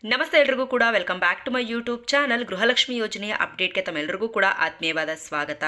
ನಮಸ್ತೆ ಎಲ್ರಿಗೂ ಕೂಡ welcome back to my YouTube channel. Gruhalakshmi ಯೋಜನೆಯ ಅಪ್ಡೇಟ್ಗೆ ತಮ್ಮೆಲ್ಲರಿಗೂ ಕೂಡ ಆತ್ಮೀಯವಾದ ಸ್ವಾಗತ.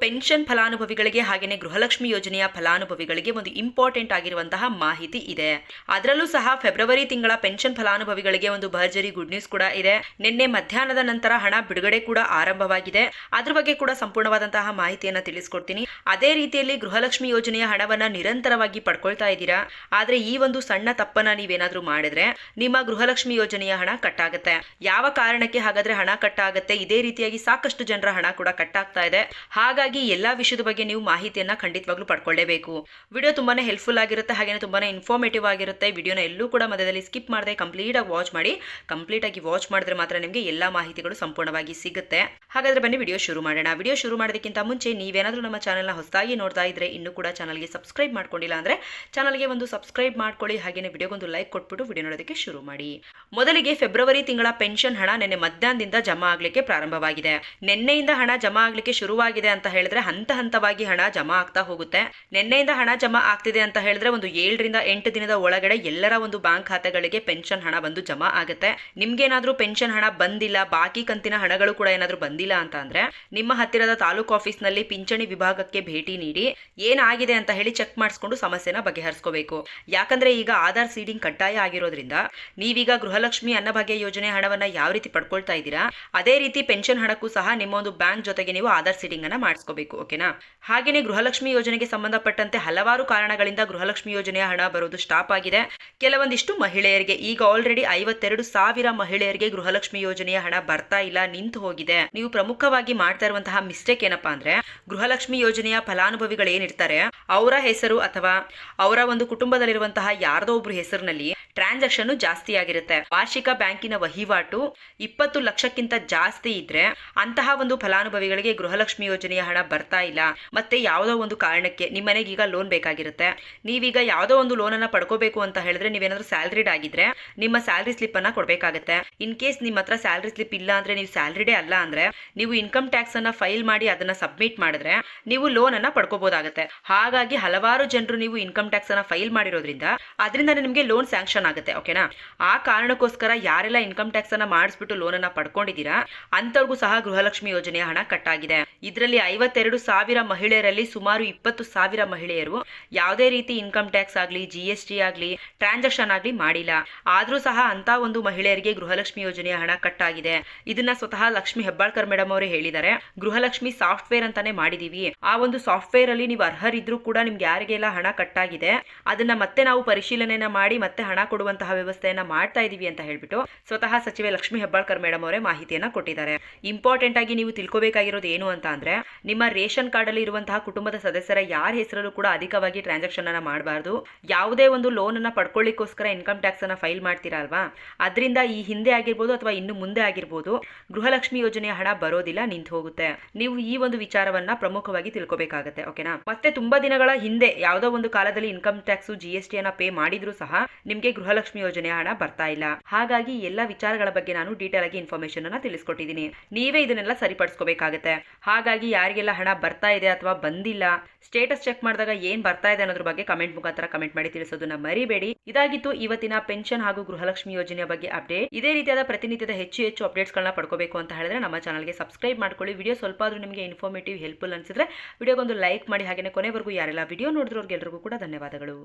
ಪೆನ್ಷನ್ ಫಲಾನುಭವಿಗಳಿಗೆ ಹಾಗೆಯೇ ಗೃಹಲಕ್ಷ್ಮಿ ಯೋಜನೆಯ ಫಲಾನುಭವಿಗಳಿಗೆ ಒಂದು ಇಂಪಾರ್ಟೆಂಟ್ ಆಗಿರುವಂತಹ ಮಾಹಿತಿ ಇದೆ. ಅದರಲ್ಲೂ ಸಹ ಫೆಬ್ರವರಿ ತಿಂಗಳ ಪೆನ್ಷನ್ ಫಲಾನುಭವಿಗಳಿಗೆ ಒಂದು ಭರ್ಜರಿ ಗುಡ್ ನ್ಯೂಸ್ ಕೂಡ ಇದೆ. ನಿನ್ನೆ ಮಧ್ಯಾಹ್ನದ ನಂತರ ಹಣ ಬಿಡುಗಡೆ ಕೂಡ ಆರಂಭವಾಗಿದೆ. ಅದ್ರ ಬಗ್ಗೆ ಕೂಡ ಸಂಪೂರ್ಣವಾದಂತಹ ಮಾಹಿತಿಯನ್ನು ತಿಳಿಸ್ಕೊಡ್ತೀನಿ. ಅದೇ ರೀತಿಯಲ್ಲಿ ಗೃಹಲಕ್ಷ್ಮಿ ಯೋಜನೆಯ ಹಣವನ್ನ ನಿರಂತರವಾಗಿ ಪಡ್ಕೊಳ್ತಾ ಇದ್ದೀರಾ, ಆದ್ರೆ ಈ ಒಂದು ಸಣ್ಣ ತಪ್ಪನ್ನ ನೀವೇನಾದ್ರೂ ಮಾಡಿದ್ರೆ ನಿಮ್ಮ ಗೃಹಲಕ್ಷ್ಮಿ ಯೋಜನೆಯ ಹಣ ಕಟ್ಟಾಗುತ್ತೆ. ಯಾವ ಕಾರಣಕ್ಕೆ ಹಾಗಾದ್ರೆ ಹಣ ಕಟ್ಟಾಗುತ್ತೆ? ಇದೇ ರೀತಿಯಾಗಿ ಸಾಕಷ್ಟು ಜನರ ಹಣ ಕೂಡ ಕಟ್ಟಾಗ್ತಾ ಇದೆ. ಹಾಗಾಗಿ ಎಲ್ಲಾ ವಿಷಯದ ಬಗ್ಗೆ ನೀವು ಮಾಹಿತಿಯನ್ನ ಖಂಡಿತವಾಗ್ಲೂ ಪಡ್ಕೊಳ್ಳೇಬೇಕು. ವಿಡಿಯೋ ತುಂಬಾನೇ ಹೆಲ್ಪ್ಫುಲ್ ಆಗಿರುತ್ತೆ, ಹಾಗೆ ತುಂಬಾನೇ ಇನ್ಫಾರ್ಮೇಟಿವ್ ಆಗಿರುತ್ತೆ. ವಿಡಿಯೋನ ಎಲ್ಲೂ ಕೂಡ ಮಧ್ಯದಲ್ಲಿ ಸ್ಕಿಪ್ ಮಾಡದೆ ಕಂಪ್ಲೀಟ್ ಆಗಿ ವಾಚ್ ಮಾಡಿ. ಕಂಪ್ಲೀಟ್ ಆಗಿ ವಾಚ್ ಮಾಡಿದ್ರೆ ಮಾತ್ರ ನಿಮಗೆ ಎಲ್ಲಾ ಮಾಹಿತಿಗಳು ಸಂಪೂರ್ಣವಾಗಿ ಸಿಗುತ್ತೆ. ಹಾಗಾದ್ರೆ ಬನ್ನಿ ವಿಡಿಯೋ ಶುರು ಮಾಡೋಣ. ವಿಡಿಯೋ ಶುರು ಮಾಡೋದಕ್ಕಿಂತ ಮುಂಚೆ ನೀವೇನಾದ್ರೂ ನಮ್ಮ ಚಾನೆಲ್ನ ಹೊಸದಾಗಿ ನೋಡ್ತಾ ಇದ್ರೆ ಇನ್ನೂ ಕೂಡ ಚಾನಲ್ಗೆ ಸಬ್ಸ್ಕ್ರೈಬ್ ಮಾಡ್ಕೊಂಡಿಲ್ಲ ಅಂದ್ರೆ ಚಾನಲ್ಗೆ ಒಂದು ಸಬ್ಸ್ಕ್ರೈಬ್ ಮಾಡ್ಕೊಳ್ಳಿ, ಹಾಗೇನೆ ವಿಡಿಯೋಗೊಂದು ಲೈಕ್ ಕೊಟ್ಬಿಟ್ಟು ವಿಡಿಯೋ ನೋಡೋದಕ್ಕೆ ಶುರು ಮಾಡಿ. ಮೊದಲಿಗೆ ಫೆಬ್ರವರಿ ತಿಂಗಳ ಪೆನ್ಷನ್ ಹಣ ನಿನ್ನೆ ಮಧ್ಯಾಹ್ನದಿಂದ ಜಮಾ ಆಗ್ಲಿಕ್ಕೆ ಪ್ರಾರಂಭವಾಗಿದೆ. ನಿನ್ನೆಯಿಂದ ಹಣ ಜಮಾ ಆಗ್ಲಿಕ್ಕೆ ಶುರುವಾಗಿದೆ ಅಂತ ಹೇಳಿದ್ರೆ ಹಂತ ಹಂತವಾಗಿ ಹಣ ಜಮಾ ಆಗ್ತಾ ಹೋಗುತ್ತೆ. ನಿನ್ನೆಯಿಂದ ಹಣ ಜಮಾ ಆಗ್ತಿದೆ ಅಂತ ಹೇಳಿದ್ರೆ ಒಂದು 7 ರಿಂದ 8 ದಿನದ ಒಳಗಡೆ ಎಲ್ಲರ ಒಂದು ಬ್ಯಾಂಕ್ ಖಾತೆಗಳಿಗೆ ಪೆನ್ಷನ್ ಹಣ ಬಂದು ಜಮಾ ಆಗುತ್ತೆ. ನಿಮ್ಗೇನಾದ್ರೂ ಪೆನ್ಷನ್ ಹಣ ಬಂದಿಲ್ಲ, ಬಾಕಿ ಕಂತಿನ ಹಣಗಳು ಕೂಡ ಏನಾದ್ರೂ ಬಂದಿಲ್ಲ ಅಂತ ಅಂದ್ರೆ ನಿಮ್ಮ ಹತ್ತಿರದ ತಾಲೂಕು ಆಫೀಸ್ ನಲ್ಲಿ ಪಿಂಚಣಿ ವಿಭಾಗಕ್ಕೆ ಭೇಟಿ ನೀಡಿ ಏನಾಗಿದೆ ಅಂತ ಹೇಳಿ ಚೆಕ್ ಮಾಡಿಸ್ಕೊಂಡು ಸಮಸ್ಯೆನ ಬಗೆಹರಿಸ್ಕೋಬೇಕು. ಯಾಕಂದ್ರೆ ಈಗ ಆಧಾರ್ ಸೀಡಿಂಗ್ ಕಡ್ಡಾಯ ಆಗಿರೋದ್ರಿಂದ ನೀವೀಗ ಗೃಹಲಕ್ಷ್ಮಿ ಅನ್ನಭಾಗ್ಯ ಯೋಜನೆ ಹಣವನ್ನ ಯಾವ ರೀತಿ ಪಡ್ಕೊಳ್ತಾ ಇದ್ದೀರಾ ಅದೇ ರೀತಿ ಪೆನ್ಷನ್ ಹಣಕ್ಕೂ ಸಹ ನಿಮ್ಮ ಒಂದು ಬ್ಯಾಂಕ್ ಜೊತೆಗೆ ನೀವು ಆಧಾರ್ ಸೀಡಿಂಗ್ ಅನ್ನ ಮಾಡಿಸ್ಕೋಬೇಕು. ಓಕೆನಾ? ಹಾಗೇನೆ ಗೃಹಲಕ್ಷ್ಮಿ ಯೋಜನೆಗೆ ಸಂಬಂಧಪಟ್ಟಂತೆ ಹಲವಾರು ಕಾರಣಗಳಿಂದ ಗೃಹಲಕ್ಷ್ಮಿ ಯೋಜನೆಯ ಹಣ ಬರೋದು ಸ್ಟಾಪ್ ಆಗಿದೆ. ಕೆಲವೊಂದಿಷ್ಟು ಮಹಿಳೆಯರಿಗೆ ಈಗ ಆಲ್ರೆಡಿ 52,000 ಮಹಿಳೆಯರಿಗೆ ಗೃಹಲಕ್ಷ್ಮಿ ಯೋಜನೆಯ ಹಣ ಬರ್ತಾ ಇಲ್ಲ, ನಿಂತು ಹೋಗಿದೆ. ನೀವು ಪ್ರಮುಖವಾಗಿ ಮಾಡ್ತಾ ಇರುವಂತಹ ಮಿಸ್ಟೇಕ್ ಏನಪ್ಪಾ ಅಂದ್ರೆ ಗೃಹಲಕ್ಷ್ಮಿ ಯೋಜನೆಯ ಫಲಾನುಭವಿಗಳು ಏನಿರ್ತಾರೆ ಅವರ ಹೆಸರು ಅಥವಾ ಅವರ ಒಂದು ಕುಟುಂಬದಲ್ಲಿರುವಂತಹ ಯಾರ್ದೋ ಒಬ್ರು ಹೆಸರಿನಲ್ಲಿ ಟ್ರಾನ್ಸಾಕ್ಷನ್ ಜಾಸ್ತಿ ಆಗಿರುತ್ತೆ. ವಾರ್ಷಿಕ ಬ್ಯಾಂಕಿನ ವಹಿವಾಟು 20 ಲಕ್ಷಕ್ಕಿಂತ ಜಾಸ್ತಿ ಇದ್ರೆ ಅಂತಹ ಒಂದು ಫಲಾನುಭವಿಗಳಿಗೆ ಗೃಹಲಕ್ಷ್ಮಿ ಯೋಜನೆಯ ಹಣ ಬರ್ತಾ ಇಲ್ಲ. ಮತ್ತೆ ಯಾವುದೋ ಒಂದು ಕಾರಣಕ್ಕೆ ನಿಮ್ಮನೆಗೆ ಈಗ ಲೋನ್ ಬೇಕಾಗಿರುತ್ತೆ. ನೀವೀಗ ಯಾವುದೋ ಒಂದು ಲೋನ್ ಅನ್ನ ಪಡ್ಕೋಬೇಕು ಅಂತ ಹೇಳಿದ್ರೆ ನೀವೇನಾದ್ರೂ ಸ್ಯಾಲರಿಡ್ ಆಗಿದ್ರೆ ನಿಮ್ಮ ಸ್ಯಾಲರಿ ಸ್ಲಿಪ್ ಅನ್ನ ಕೊಡ್ಬೇಕಾಗತ್ತೆ. ಇನ್ ಕೇಸ್ ನಿಮ್ಮ ಹತ್ರ ಸ್ಯಾಲರಿ ಸ್ಲಿಪ್ ಇಲ್ಲ ಅಂದ್ರೆ, ನೀವು ಸ್ಯಾಲರಿಡೇ ಅಲ್ಲ ಅಂದ್ರೆ ನೀವು ಇನ್ಕಮ್ ಟ್ಯಾಕ್ಸ್ ಅನ್ನ ಫೈಲ್ ಮಾಡಿ ಅದನ್ನ ಸಬ್ಮಿಟ್ ಮಾಡಿದ್ರೆ ನೀವು ಲೋನ್ ಅನ್ನ ಪಡ್ಕೋಬಹುದಾಗುತ್ತೆ. ಹಾಗಾಗಿ ಹಲವಾರು ಜನರು ನೀವು ಇನ್ಕಮ್ ಟ್ಯಾಕ್ಸ್ ಅನ್ನ ಫೈಲ್ ಮಾಡಿರೋದ್ರಿಂದ ಅದರಿಂದ ನಿಮಗೆ ಲೋನ್ ಸ್ಯಾಂಕ್ಷನ್ ಆಗುತ್ತೆ. ಓಕೆನಾ? ಆ ಕಾರಣಕ್ಕೋಸ್ಕರ ಯಾರೆಲ್ಲ ಇನ್ಕಮ್ ಟ್ಯಾಕ್ಸ್ ಅನ್ನ ಮಾಡಿಸ್ಬಿಟ್ಟು ಲೋನ್ ಅನ್ನ ಪಡ್ಕೊಂಡಿದ್ದೀರಾ ಅಂತವ್ರಿಗೂ ಸಹ ಗೃಹಲಕ್ಷ್ಮಿ ಯೋಜನೆಯ ಹಣ ಕಟ್ಟಾಗಿದೆ. ಇದರಲ್ಲಿ 52,000 ಮಹಿಳೆಯರಲ್ಲಿ ಸುಮಾರು 20,000 ಮಹಿಳೆಯರು ಯಾವುದೇ ರೀತಿ ಇನ್ಕಮ್ ಟ್ಯಾಕ್ಸ್ ಆಗ್ಲಿ, GST ಆಗ್ಲಿ, ಟ್ರಾನ್ಸಾಕ್ಷನ್ ಆಗ್ಲಿ ಮಾಡಿಲ್ಲ. ಆದ್ರೂ ಸಹ ಅಂತ ಒಂದು ಮಹಿಳೆಯರಿಗೆ ಗೃಹಲಕ್ಷ್ಮಿ ಯೋಜನೆಯ ಹಣ ಕಟ್ಟಾಗಿದೆ. ಇದನ್ನ ಸ್ವತಃ ಲಕ್ಷ್ಮಿ ಹೆಬ್ಬಾಳ್ಕರ್ ಮೇಡಮ್ ಅವರೇ ಹೇಳಿದ್ದಾರೆ. ಗೃಹಲಕ್ಷ್ಮಿ ಸಾಫ್ಟ್ವೇರ್ ಅಂತಾನೆ ಮಾಡಿದೀವಿ. ಆ ಒಂದು ಸಾಫ್ಟ್ವೇರ್ ಅಲ್ಲಿ ನೀವು ಅರ್ಹರಿದ್ರು ಕೂಡ ನಿಮ್ಗೆ ಯಾರಿಗೆಲ್ಲ ಹಣ ಕಟ್ಟಾಗಿದೆ ಅದನ್ನ ಮತ್ತೆ ನಾವು ಪರಿಶೀಲನೆಯನ್ನ ಮಾಡಿ ಮತ್ತೆ ಹಣ ಕೊಡುವಂತಹ ವ್ಯವಸ್ಥೆಯನ್ನ ಮಾಡ್ತಾ ಇದೀವಿ ಅಂತ ಹೇಳ್ಬಿಟ್ಟು ಸ್ವತಃ ಸಚಿವೆ ಲಕ್ಷ್ಮಿ ಹೆಬ್ಬಾಳ್ಕರ್ ಮೇಡಮ್ ಅವರೇ ಮಾಹಿತಿಯನ್ನ ಕೊಟ್ಟಿದ್ದಾರೆ. ಇಂಪಾರ್ಟೆಂಟ್ ಆಗಿ ನೀವು ತಿಳ್ಕೋಬೇಕಾಗಿರೋದು ಏನು ಅಂತ ಅಂದ್ರೆ ನಿಮ್ಮ ರೇಷನ್ ಕಾರ್ಡ್ ಅಲ್ಲಿ ಇರುವಂತಹ ಕುಟುಂಬದ ಸದಸ್ಯರ ಯಾರ ಹೆಸರಲ್ಲೂ ಕೂಡ ಅಧಿಕವಾಗಿ ಟ್ರಾನ್ಸಾಕ್ಷನ್ ಅನ್ನ ಮಾಡಬಾರ್ದು. ಯಾವುದೇ ಒಂದು ಲೋನ್ ಅನ್ನ ಪಡ್ಕೊಳ್ಳಿಕ್ಕೋಸ್ಕರ ಇನ್ಕಮ್ ಟ್ಯಾಕ್ಸ್ ಅನ್ನ ಫೈಲ್ ಮಾಡ್ತೀರಾ ಅಲ್ವಾ, ಅದರಿಂದ ಈ ಹಿಂದೆ ಆಗಿರ್ಬೋದು ಅಥವಾ ಇನ್ನು ಮುಂದೆ ಆಗಿರ್ಬೋದು ಗೃಹಲಕ್ಷ್ಮಿ ಯೋಜನೆಯ ಹಣ ಬರೋದಿಲ್ಲ, ನಿಂತು ಹೋಗುತ್ತೆ. ನೀವು ಈ ಒಂದು ವಿಚಾರವನ್ನ ಪ್ರಮುಖವಾಗಿ ತಿಳ್ಕೋಬೇಕಾಗತ್ತೆ. ಓಕೆನಾ? ಮತ್ತೆ ತುಂಬಾ ದಿನಗಳ ಹಿಂದೆ ಯಾವುದೋ ಒಂದು ಕಾಲದಲ್ಲಿ ಇನ್ಕಮ್ ಟ್ಯಾಕ್ಸ್ GST ಅನ್ನ ಪೇ ಮಾಡಿದ್ರು ಸಹ ನಿಮ್ಗೆ ಗೃಹಲಕ್ಷ್ಮಿ ಯೋಜನೆಯ ಹಣ ಬರ್ತಾ ಇಲ್ಲ. ಹಾಗಾಗಿ ಎಲ್ಲ ವಿಚಾರಗಳ ಬಗ್ಗೆ ನಾನು ಡೀಟೇಲ್ ಆಗಿ ಇನ್ಫಾರ್ಮೇಶನ್ ಅನ್ನ ತಿಳಿಸ್ಕೊಟ್ಟಿದ್ದೀನಿ. ನೀವೇ ಇದನ್ನೆಲ್ಲ ಸರಿಪಡಿಸ್ಕೋಬೇಕಾಗತ್ತೆ. ಹಾಗಾಗಿ ಯಾರಿಗೆಲ್ಲ ಹಣ ಬರ್ತಾ ಇದೆ ಅಥವಾ ಬಂದಿಲ್ಲ, ಸ್ಟೇಟಸ್ ಚೆಕ್ ಮಾಡಿದಾಗ ಏನ್ ಬರ್ತಾ ಇದೆ ಅನ್ನೋದ್ರ ಬಗ್ಗೆ ಕಮೆಂಟ್ ಮುಖಾಂತರ ಕಮೆಂಟ್ ಮಾಡಿ ತಿಳಿಸೋದನ್ನ ಮರಿಬೇಡಿ. ಇದಾಗಿತ್ತು ಇವತ್ತಿನ ಪೆನ್ಷನ್ ಹಾಗೂ ಗೃಹಲಕ್ಷ್ಮಿ ಯೋಜನೆಯ ಬಗ್ಗೆ ಅಪ್ಡೇಟ್. ಇದೇ ರೀತಿಯಾದ ಪ್ರತಿನಿತ್ಯದ ಹೆಚ್ಚು ಅಪ್ಡೇಟ್ಸ್ ಗಳನ್ನ ಪಡ್ಕೋಬೇಕು ಅಂತ ಹೇಳಿದ್ರೆ ನಮ್ಮ ಚಾನಲ್ಗೆ ಸಬ್ಸ್ಕ್ರೈಬ್ ಮಾಡ್ಕೊಳ್ಳಿ. ವಿಡಿಯೋ ಸ್ವಲ್ಪ ಆದ್ರೂ ನಿಮಗೆ ಇನ್ಫಾರ್ಮೇಟಿವ್ ಹೆಲ್ಪ್ಫುಲ್ ಅನ್ಸಿದ್ರೆ ವಿಡಿಯೋಗೊಂದು ಲೈಕ್ ಮಾಡಿ, ಹಾಗೆ ಕೊನೆವರೆಗೂ ಯಾರೆಲ್ಲ ವಿಡಿಯೋ ನೋಡಿದ್ರವ್ರಿಗೆಲ್ಲರಿಗೂ ಕೂಡ ಧನ್ಯವಾದಗಳು.